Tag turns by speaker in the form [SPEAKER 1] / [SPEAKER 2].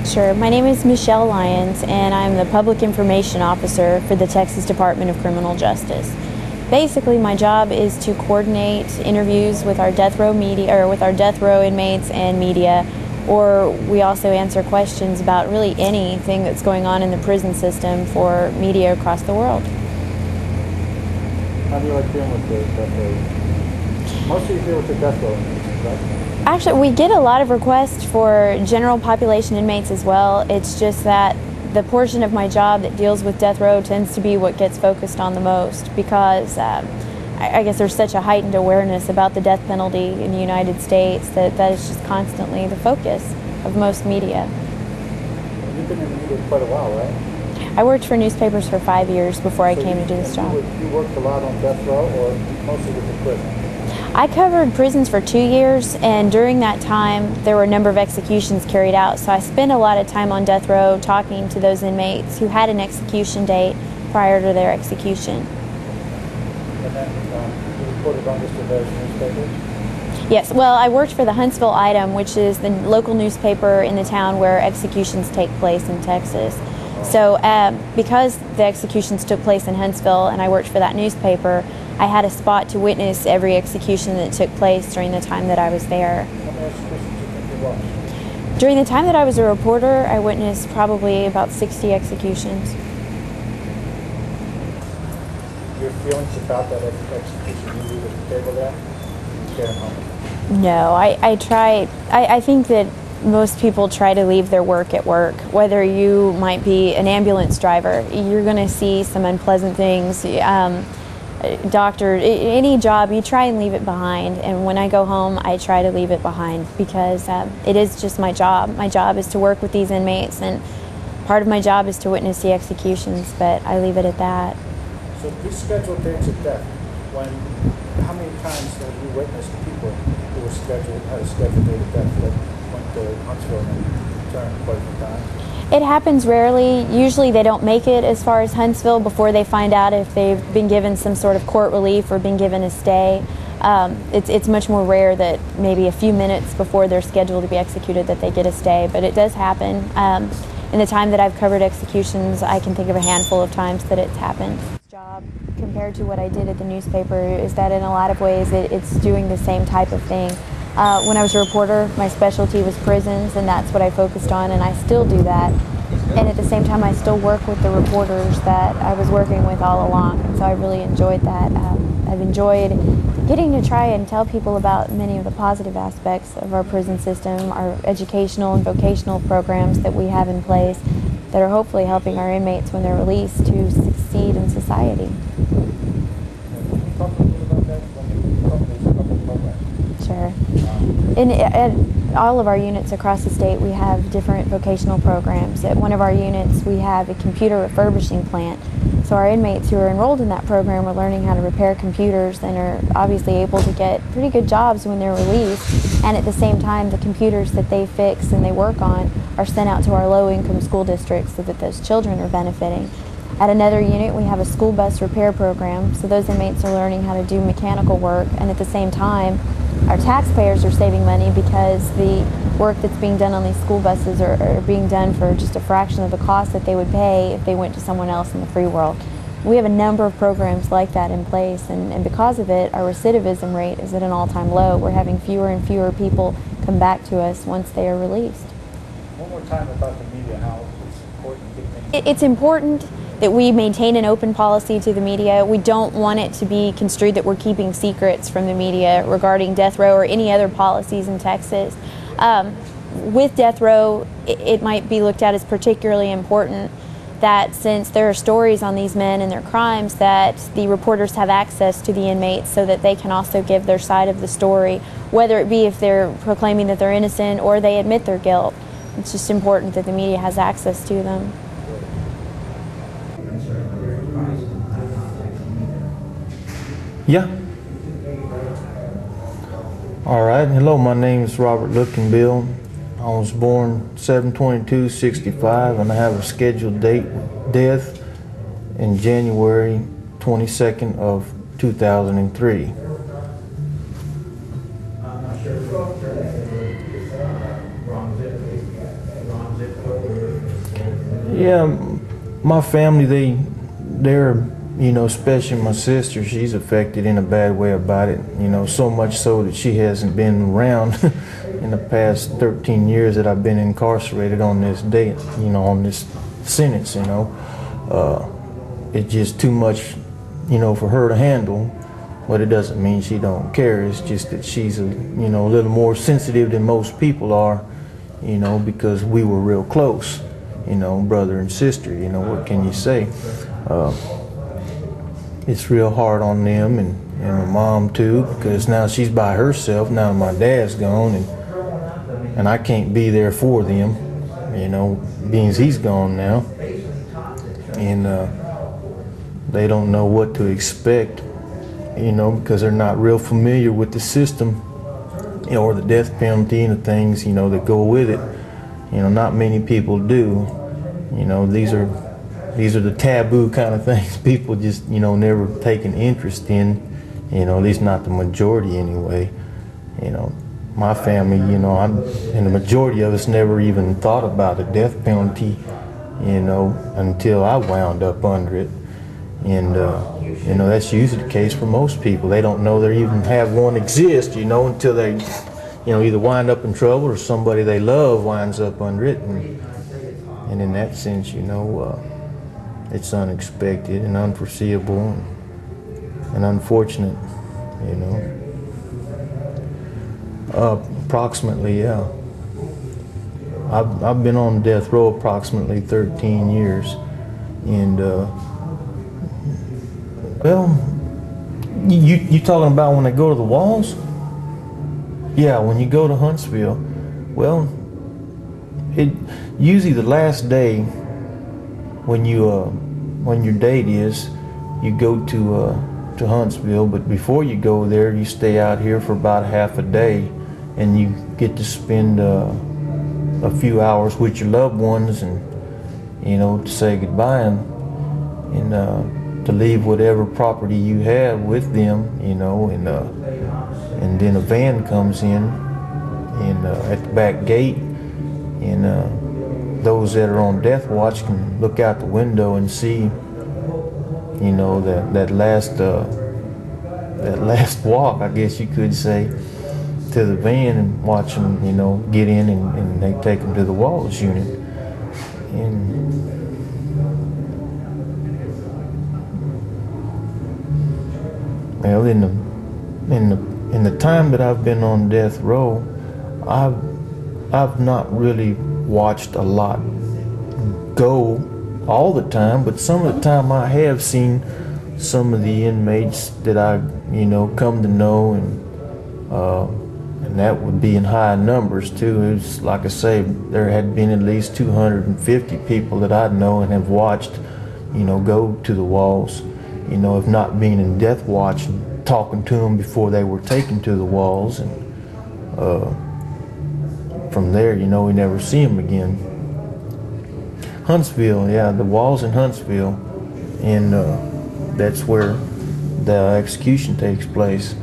[SPEAKER 1] Sure. My name is Michelle Lyons, and I'm the Public Information Officer for the Texas Department of Criminal Justice. Basically, my job is to coordinate interviews with our death row media, or with our death row inmates and media, or we also answer questions about really anything that's going on in the prison system for media across the world.
[SPEAKER 2] How do you like dealing with the death row? Mostly you deal with the death row inmates, right?
[SPEAKER 1] Actually, we get a lot of requests for general population inmates as well. It's just that the portion of my job that deals with death row tends to be what gets focused on the most, because I guess there's such a heightened awareness about the death penalty in the United States that is just constantly the focus of most media.
[SPEAKER 2] You've been in the media quite a while, right?
[SPEAKER 1] I worked for newspapers for 5 years before I came to do this job.
[SPEAKER 2] You worked a lot on death row, or mostly with the prison?
[SPEAKER 1] I covered prisons for 2 years, and during that time there were a number of executions carried out, so I spent a lot of time on death row talking to those inmates who had an execution date prior to their execution.
[SPEAKER 2] And then you reported on this to various newspapers?
[SPEAKER 1] Yes, well, I worked for the Huntsville Item, which is the local newspaper in the town where executions take place in Texas. So because the executions took place in Huntsville and I worked for that newspaper, I had a spot to witness every execution that took place during the time that I was there.
[SPEAKER 2] How many executions do you think you watched?
[SPEAKER 1] During the time that I was a reporter, I witnessed probably about 60 executions.
[SPEAKER 2] Your feelings about that execution, you leave at the table there? You care home?
[SPEAKER 1] No, I think that most people try to leave their work at work. Whether you might be an ambulance driver, you're going to see some unpleasant things. Doctor, any job, you try and leave it behind, and when I go home I try to leave it behind, because it is just my job. My job is to work with these inmates, and part of my job is to witness the executions, but I leave it at that.
[SPEAKER 2] So these scheduled dates of death, how many times have you witnessed people who were had a scheduled date of death that went to Huntsville and returned quite a few times?
[SPEAKER 1] It happens rarely. Usually they don't make it as far as Huntsville before they find out if they've been given some sort of court relief or been given a stay. It's much more rare that maybe a few minutes before they're scheduled to be executed that they get a stay, but it does happen. In the time that I've covered executions, I can think of a handful of times that it's happened. Job compared to what I did at the newspaper is that in a lot of ways it's doing the same type of thing. When I was a reporter, my specialty was prisons, and that's what I focused on, and I still do that. And at the same time, I still work with the reporters that I was working with all along, and so I really enjoyed that. I've enjoyed getting to try and tell people about many of the positive aspects of our prison system, our educational and vocational programs that we have in place that are hopefully helping our inmates when they're released to succeed in society. Sure. In all of our units across the state, we have different vocational programs. At one of our units, we have a computer refurbishing plant. So our inmates who are enrolled in that program are learning how to repair computers and are obviously able to get pretty good jobs when they're released. And at the same time, the computers that they fix and they work on are sent out to our low-income school districts so that those children are benefiting. At another unit, we have a school bus repair program, so those inmates are learning how to do mechanical work, and at the same time, our taxpayers are saving money because the work that's being done on these school buses are being done for just a fraction of the cost that they would pay if they went to someone else in the free world. We have a number of programs like that in place, and because of it, our recidivism rate is at an all-time low. We're having fewer and fewer people come back to us once they are released.
[SPEAKER 2] One more time about the media, how it's important to get things.
[SPEAKER 1] It's important that we maintain an open policy to the media. We don't want it to be construed that we're keeping secrets from the media regarding death row or any other policies in Texas. With death row, it might be looked at as particularly important that since there are stories on these men and their crimes, that the reporters have access to the inmates so that they can also give their side of the story, whether it be if they're proclaiming that they're innocent or they admit their guilt. It's just important that the media has access to them.
[SPEAKER 3] Yeah. All right. Hello, my name is Robert Lookingbill. I was born 7/22/65, and I have a scheduled death in January 22nd of 2003. Yeah, my family, they're, you know, especially my sister, she's affected in a bad way about it, you know, so much so that she hasn't been around in the past 13 years that I've been incarcerated on this date, you know, on this sentence, you know. It's just too much, you know, for her to handle, but it doesn't mean she don't care. It's just that she's, you know, a little more sensitive than most people are, you know, because we were real close, you know, brother and sister, you know, what can you say? It's real hard on them and my mom too, because now she's by herself, now my dad's gone, and I can't be there for them, you know, being he's gone now. And they don't know what to expect, you know, because they're not real familiar with the system, you know, or the death penalty and the things, you know, that go with it. You know, not many people do. You know, these are the taboo kind of things people just, you know, never take an interest in, you know, at least not the majority anyway. You know, my family, you know, and the majority of us never even thought about the death penalty, you know, until I wound up under it. And, you know, that's usually the case for most people. They don't know they even have one exist, you know, until they, you know, either wind up in trouble or somebody they love winds up under it. And in that sense, you know, it's unexpected and unforeseeable and unfortunate, you know. Approximately, yeah. I've been on death row approximately 13 years, and well, you talking about when they go to the walls? Yeah, when you go to Huntsville, well, it usually the last day when your date is, you go to Huntsville, but before you go there, you stay out here for about half a day, and you get to spend a few hours with your loved ones, and, you know, to say goodbye and to leave whatever property you have with them, you know, and then a van comes in and at the back gate, and those that are on death watch can look out the window and see, you know, that last walk, I guess you could say, to the van, and watch them, you know, get in, and they take them to the Walls unit. And well, in the time that I've been on death row, I've not really watched a lot go all the time, but some of the time I have seen some of the inmates that I, you know, come to know, and that would be in high numbers too. It's like I say, there had been at least 250 people that I know and have watched, you know, go to the Walls, you know, if not being in death watch and talking to them before they were taken to the Walls, and from there, you know, we never see them again. Huntsville, yeah, the Walls in Huntsville, and that's where the execution takes place.